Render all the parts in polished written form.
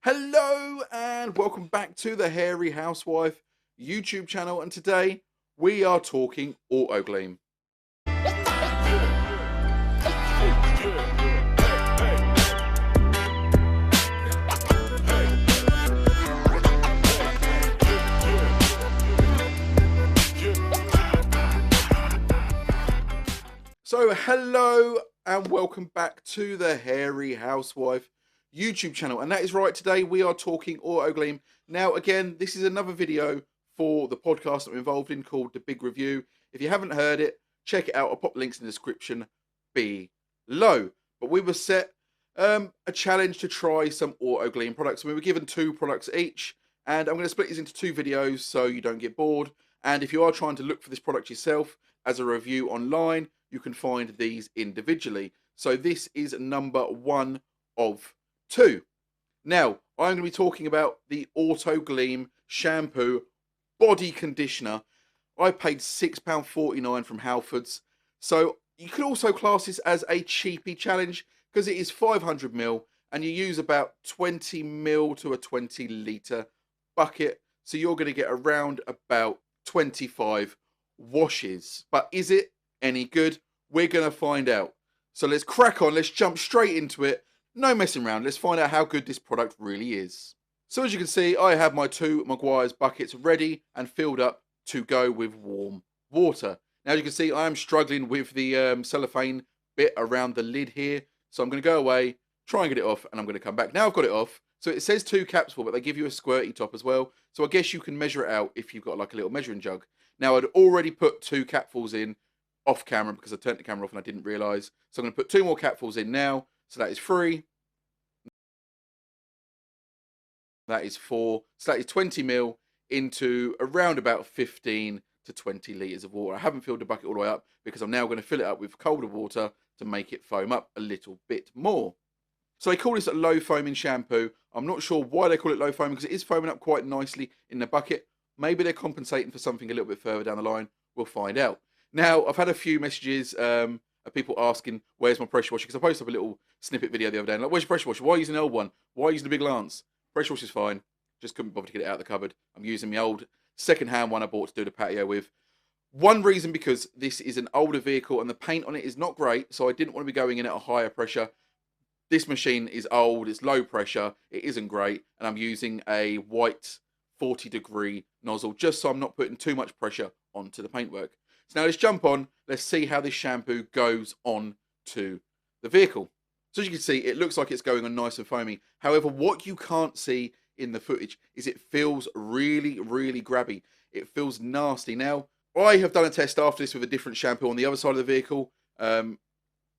Hello and welcome back to the Hairy Housewife YouTube channel, and today we are talking AutoGlym. So hello and welcome back to the Hairy Housewife YouTube channel, and that is right, today we are talking AutoGlym. Now again, this is another video for the podcast that I'm involved in called The Big Review. If you haven't heard it, check it out. I'll pop links in the description below. But we were set a challenge to try some AutoGlym products. We were given 2 products each, and I'm going to split these into 2 videos so you don't get bored. And if you are trying to look for this product yourself as a review online, you can find these individually. So this is number 1 of 2. Now, I'm going to be talking about the AutoGlym shampoo body conditioner. I paid £6.49 from Halfords. So you could also class this as a cheapie challenge because it is 500ml and you use about 20ml to a 20 litre bucket. So you're going to get around about 25 washes. But is it any good? We're going to find out. So let's crack on. Let's jump straight into it. No messing around. Let's find out how good this product really is. So as you can see, I have my 2 Maguire's buckets ready and filled up to go with warm water. Now as you can see, I am struggling with the cellophane bit around the lid here. So I'm going to go away, try and get it off, and I'm going to come back. Now I've got it off. So it says 2 caps full, but they give you a squirty top as well. So I guess you can measure it out if you've got like a little measuring jug. Now I'd already put 2 capfuls in off camera because I turned the camera off and I didn't realise. So I'm going to put 2 more capfuls in now. So that is 3. That is 4. So that is 20ml into around about 15 to 20 litres of water. I haven't filled the bucket all the way up because I'm now going to fill it up with colder water to make it foam up a little bit more. So they call this a low foaming shampoo. I'm not sure why they call it low foaming because it is foaming up quite nicely in the bucket. Maybe they're compensating for something a little bit further down the line. We'll find out. Now, I've had a few messages of people asking, where's my pressure washer? Because I posted up a little snippet video the other day. And like, where's your pressure washer? Why are you using an old one? Why are you using the big Lance? Pressure washer's fine. Just couldn't bother to get it out of the cupboard. I'm using my old second-hand one I bought to do the patio with. One reason, because this is an older vehicle and the paint on it is not great, so I didn't want to be going in at a higher pressure. This machine is old, it's low pressure, it isn't great, and I'm using a white 40-degree nozzle just so I'm not putting too much pressure onto the paintwork. So now let's jump on, let's see how this shampoo goes on to the vehicle. So as you can see, it looks like it's going on nice and foamy. However, what you can't see in the footage is it feels really, really grabby. It feels nasty. Now, I have done a test after this with a different shampoo on the other side of the vehicle, and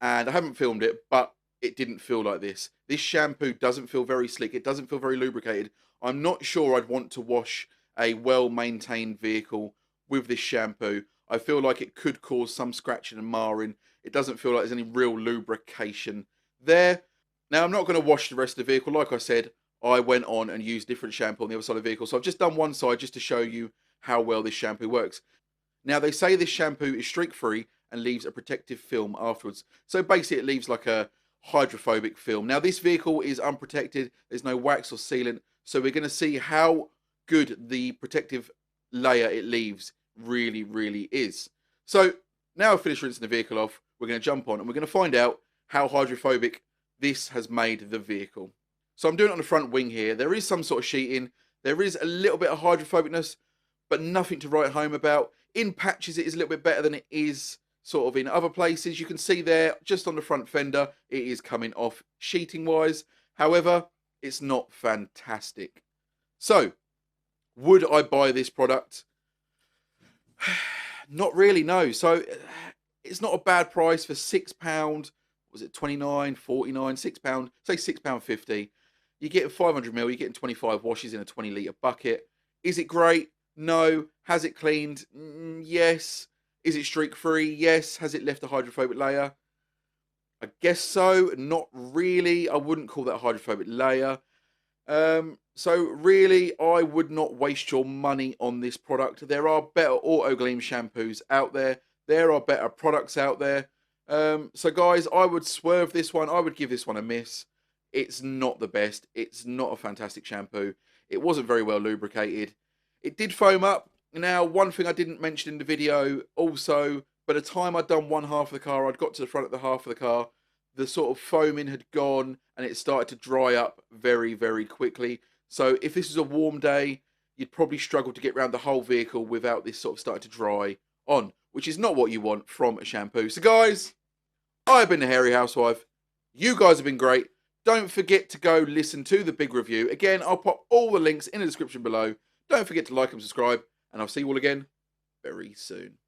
I haven't filmed it, but it didn't feel like this. This shampoo doesn't feel very slick. It doesn't feel very lubricated. I'm not sure I'd want to wash a well-maintained vehicle with this shampoo. I feel like it could cause some scratching and marring. It doesn't feel like there's any real lubrication there. Now, I'm not going to wash the rest of the vehicle. Like I said, I went on and used different shampoo on the other side of the vehicle. So I've just done one side just to show you how well this shampoo works. Now, they say this shampoo is streak-free and leaves a protective film afterwards. So basically, it leaves like a hydrophobic film. Now, this vehicle is unprotected. There's no wax or sealant. So we're going to see how good the protective layer it leaves really, really is. So now I've finished rinsing the vehicle off. We're going to jump on and we're going to find out how hydrophobic this has made the vehicle. So I'm doing it on the front wing here. There is some sort of sheeting. There is a little bit of hydrophobicness, but nothing to write home about. In patches, it is a little bit better than it is sort of in other places. You can see there, just on the front fender, it is coming off sheeting-wise. However, it's not fantastic. So, would I buy this product? Not really, no. So, it's not a bad price for £6. Was it 29, 49, £6? Say £6.50. You're getting 500ml, you're getting 25 washes in a 20-litre bucket. Is it great? No. Has it cleaned? Yes. Is it streak-free? Yes. Has it left a hydrophobic layer? I guess so. Not really. I wouldn't call that a hydrophobic layer. So really, I would not waste your money on this product. There are better AutoGlym shampoos out there. There are better products out there. So guys, I would swerve this one. I would give this one a miss. It's not the best. It's not a fantastic shampoo. It wasn't very well lubricated. It did foam up. Now, one thing I didn't mention in the video also, by the time I'd done one half of the car, I'd got to the front of the half of the car, the sort of foaming had gone and it started to dry up very, very quickly. So if this was a warm day, you'd probably struggle to get around the whole vehicle without this sort of starting to dry on, which is not what you want from a shampoo. So guys, I've been the Hairy Housewife. You guys have been great. Don't forget to go listen to the big review. Again, I'll pop all the links in the description below. Don't forget to like and subscribe, and I'll see you all again very soon.